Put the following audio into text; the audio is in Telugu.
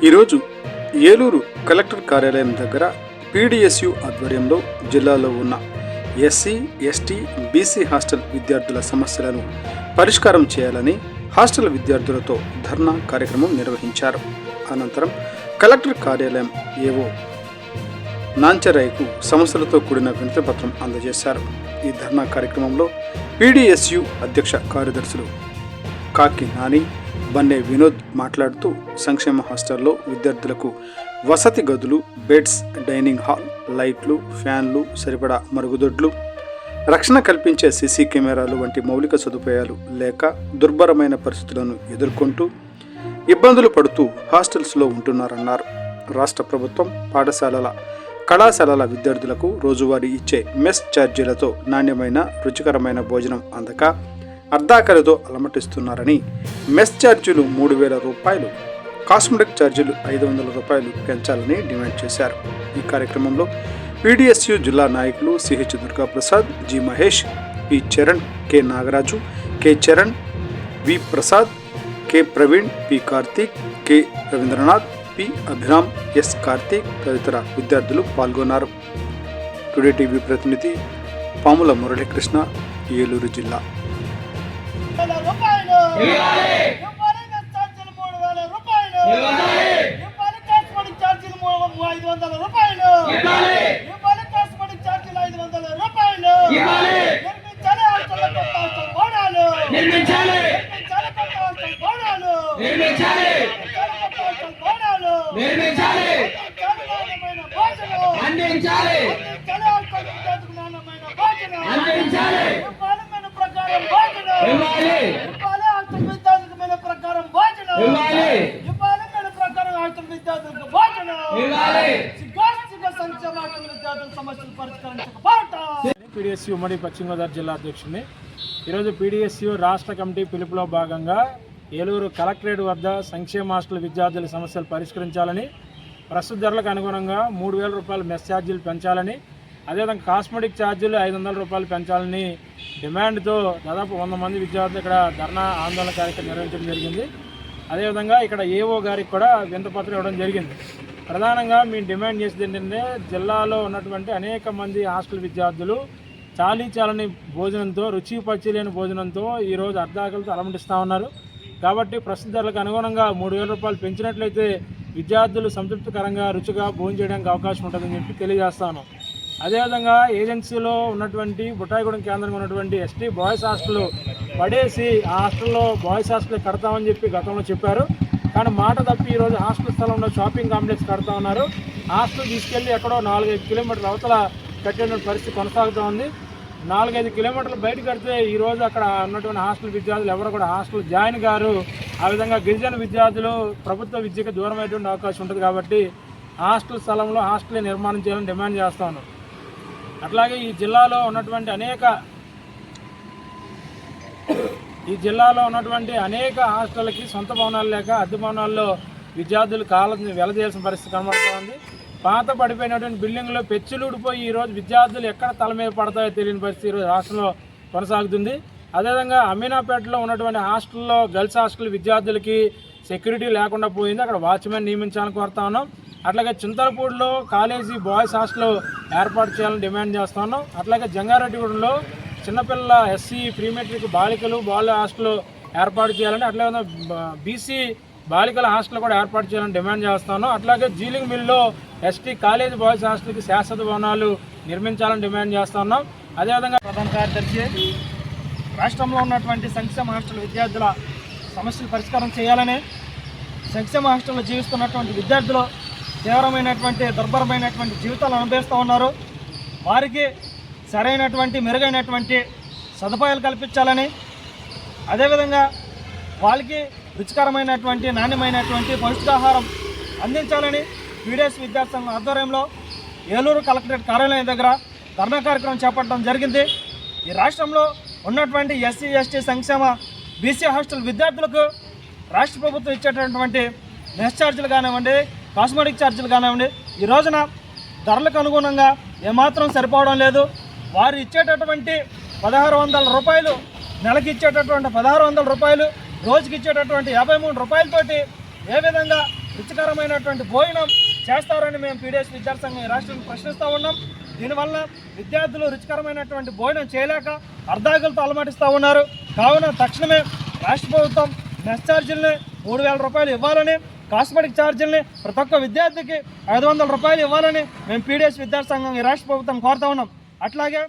ఈరోజు ఏలూరు కలెక్టర్ కార్యాలయం దగ్గర పీడీఎస్యు ఆధ్వర్యంలో జిల్లాలో ఉన్న ఎస్సీ, ఎస్టీ, బీసీ హాస్టల్ విద్యార్థుల సమస్యలను పరిష్కారం చేయాలని హాస్టల్ విద్యార్థులతో ధర్నా కార్యక్రమం నిర్వహించారు. అనంతరం కలెక్టర్ కార్యాలయం ఏవో నాంచరాయ్కు సమస్యలతో కూడిన వినతిపత్రం అందజేశారు. ఈ ధర్నా కార్యక్రమంలో పీడీఎస్యు అధ్యక్ష కార్యదర్శులు కాకి నాని, బన్నే వినోద్ మాట్లాడుతూ సంక్షేమ హాస్టల్లో విద్యార్థులకు వసతి గదులు, బెడ్స్, డైనింగ్ హాల్, లైట్లు, ఫ్యాన్లు, సరిపడా మరుగుదొడ్లు, రక్షణ కల్పించే సీసీ కెమెరాలు వంటి మౌలిక సదుపాయాలు లేక దుర్భరమైన పరిస్థితులను ఎదుర్కొంటూ ఇబ్బందులు పడుతూ హాస్టల్స్లో ఉంటున్నారన్నారు. రాష్ట్ర ప్రభుత్వం పాఠశాలల, కళాశాలల విద్యార్థులకు రోజువారీ ఇచ్చే మెస్ ఛార్జీలతో నాణ్యమైన, రుచికరమైన భోజనం అందక అర్ధాకలితో అలమటిస్తున్నారని, మెస్ ఛార్జీలు 3,000 రూపాయలు, కాస్మెటిక్ ఛార్జీలు 500 రూపాయలు పెంచాలని డిమాండ్ చేశారు. ఈ కార్యక్రమంలో పీడీఎస్యు జిల్లా నాయకులు CH Durgaprasad, G Mahesh, P Charan, K Nagaraju, K Charan, V Prasad, K Praveen, P Karthik, K Ravindranath, P Abhiram, S Karthik తదితర విద్యార్థులు పాల్గొన్నారు. టుడే టీవీ ప్రతినిధి పాముల మురళీకృష్ణ, ఏలూరు జిల్లా. పీడీఎస్యు ఉమ్మడి పశ్చిమ గోదావరి జిల్లా అధ్యక్షుడిని. ఈరోజు పీడీఎస్యు రాష్ట్ర కమిటీ పిలుపులో భాగంగా ఏలూరు కలెక్టరేట్ వద్ద సంక్షేమ హాస్టల్ విద్యార్థుల సమస్యలు పరిష్కరించాలని, ప్రస్తుత ధరలకు అనుగుణంగా 3,000 రూపాయలు మెస్ ఛార్జీలు పెంచాలని, అదేవిధంగా కాస్మెటిక్ ఛార్జీలు 500 రూపాయలు పెంచాలని డిమాండ్తో దాదాపు 100 మంది విద్యార్థులు ఇక్కడ ధర్నా ఆందోళన కార్యక్రమం నిర్వహించడం జరిగింది. అదేవిధంగా ఇక్కడ ఏఓ గారికి కూడా వినతిపత్రం ఇవ్వడం జరిగింది. ప్రధానంగా మేము డిమాండ్ చేసేది ఏంటంటే, జిల్లాలో ఉన్నటువంటి అనేక మంది హాస్టల్ విద్యార్థులు చాలని భోజనంతో, రుచి పచ్చిలేని భోజనంతో ఈరోజు అర్ధాకలతో అలమటిస్తూ ఉన్నారు. కాబట్టి ప్రస్తుత ధరలకు అనుగుణంగా 3,000 రూపాయలు పెంచినట్లయితే విద్యార్థులు సంతృప్తికరంగా, రుచిగా భోజనం చేయడానికి అవకాశం ఉంటుందని చెప్పి తెలియజేస్తాను. అదేవిధంగా ఏజెన్సీలో ఉన్నటువంటి బుట్టాయిగూడెం కేంద్రంగా ఉన్నటువంటి ఎస్టీ బాయ్స్ హాస్టల్ పడేసి ఆ హాస్టల్లో బాయ్స్ హాస్టల్ కడతామని చెప్పి గతంలో చెప్పారు. కానీ మాట తప్పి ఈరోజు హాస్టల్ స్థలంలో షాపింగ్ కాంప్లెక్స్ కడతా ఉన్నారు. హాస్టల్ తీసుకెళ్ళి ఎక్కడో 4-5 కిలోమీటర్ల అవతల కట్టిన పరిస్థితి కొనసాగుతూ ఉంది. 4-5 కిలోమీటర్లు బయట కడితే ఈరోజు అక్కడ ఉన్నటువంటి హాస్టల్ విద్యార్థులు ఎవరు కూడా హాస్టల్ జాయిన్ గారు. ఆ విధంగా గిరిజన విద్యార్థులు ప్రభుత్వ విద్యకు దూరం అయ్యేటువంటి అవకాశం ఉంటుంది. కాబట్టి హాస్టల్ స్థలంలో హాస్టల్ నిర్మాణం చేయాలని డిమాండ్ చేస్తా ఉన్నాం. అట్లాగే ఈ జిల్లాలో ఉన్నటువంటి అనేక హాస్టళ్ళకి సొంత భవనాలు లేక అద్దె భవనాల్లో విద్యార్థులు కాలం వెలదీయాల్సిన పరిస్థితి కనబడుతూ ఉంది. పాత పడిపోయినటువంటి బిల్డింగ్లో పెచ్చులు ఊడిపోయి ఈరోజు విద్యార్థులు ఎక్కడ తల మీద పడతాయో తెలియని పరిస్థితి ఈరోజు రాష్ట్రంలో కొనసాగుతుంది. అదేవిధంగా అమీనాపేటలో ఉన్నటువంటి హాస్టల్లో, గర్ల్స్ హాస్టల్ విద్యార్థులకి సెక్యూరిటీ లేకుండా పోయింది. అక్కడ వాచ్మెన్ నియమించాలని కోరుతా ఉన్నాం. అట్లాగే చింతలపూడిలో కాలేజీ బాయ్స్ హాస్టల్ ఏర్పాటు చేయాలని డిమాండ్ చేస్తా ఉన్నాం. అట్లాగే జంగారెడ్డిగూడెంలో చిన్నపిల్లల ఎస్సీ ప్రీ మెట్రిక్ బాలికలు బాల హాస్టల్ ఏర్పాటు చేయాలని, అట్లాగే బీసీ బాలికల హాస్టల్ కూడా ఏర్పాటు చేయాలని డిమాండ్ చేస్తాను. అట్లాగే జీలింగ్ మిల్లో ఎస్టీ కాలేజీ బాయ్స్ హాస్టల్కి శాశ్వత భవనాలు నిర్మించాలని డిమాండ్ చేస్తున్నాం. అదేవిధంగా ప్రధాన కార్యదర్శి రాష్ట్రంలో ఉన్నటువంటి సంక్షేమ హాస్టల్ విద్యార్థుల సమస్యలు పరిష్కారం చేయాలని, సంక్షేమ హాస్టల్లో జీవిస్తున్నటువంటి విద్యార్థులు తీవ్రమైనటువంటి, దుర్భరమైనటువంటి జీవితాలు అనుభవిస్తూ ఉన్నారు. వారికి సరైనటువంటి, మెరుగైనటువంటి సదుపాయాలు కల్పించాలని, అదేవిధంగా వాళ్ళకి రుచికరమైనటువంటి, నాణ్యమైనటువంటి పౌష్టికాహారం అందించాలని పీడీఎస్ విద్యార్థి సంఘం ఆధ్వర్యంలో ఏలూరు కలెక్టరేట్ కార్యాలయం దగ్గర ధర్నా కార్యక్రమం చేపట్టడం జరిగింది. ఈ రాష్ట్రంలో ఉన్నటువంటి ఎస్సీ, ఎస్టీ, సంక్షేమ, బీసీ హాస్టల్ విద్యార్థులకు రాష్ట్ర ప్రభుత్వం ఇచ్చేటటువంటి మెస్ ఛార్జీలు కానివ్వండి, కాస్మెటిక్ ఛార్జీలు కానివ్వండి, ఈ రోజున ధరలకు అనుగుణంగా ఏమాత్రం సరిపోవడం లేదు. వారు ఇచ్చేటటువంటి 1,600 రూపాయలు, నెలకి ఇచ్చేటటువంటి 1,600 రూపాయలు, రోజుకి ఇచ్చేటటువంటి 53 రూపాయలతోటి ఏ విధంగా రుచికరమైనటువంటి భోజనం చేస్తారని మేము పీడిఎస్ విద్యార్థి సంఘం ఈ రాష్ట్రాన్ని ప్రశ్నిస్తూ ఉన్నాం. దీనివల్ల విద్యార్థులు రుచికరమైనటువంటి భోజనం చేయలేక అర్ధాకులతో అలమటిస్తూ ఉన్నారు. కావున తక్షణమే రాష్ట్ర ప్రభుత్వం మెస్ ఛార్జీలని 3,000 రూపాయలు ఇవ్వాలని, కాస్మెటిక్ ఛార్జీలని ప్రతి ఒక్క విద్యార్థికి 500 రూపాయలు ఇవ్వాలని మేము పీడిఎస్ విద్యార్థి సంఘం ఈ రాష్ట్ర ప్రభుత్వం కోరుతా ఉన్నాం. అట్లాగే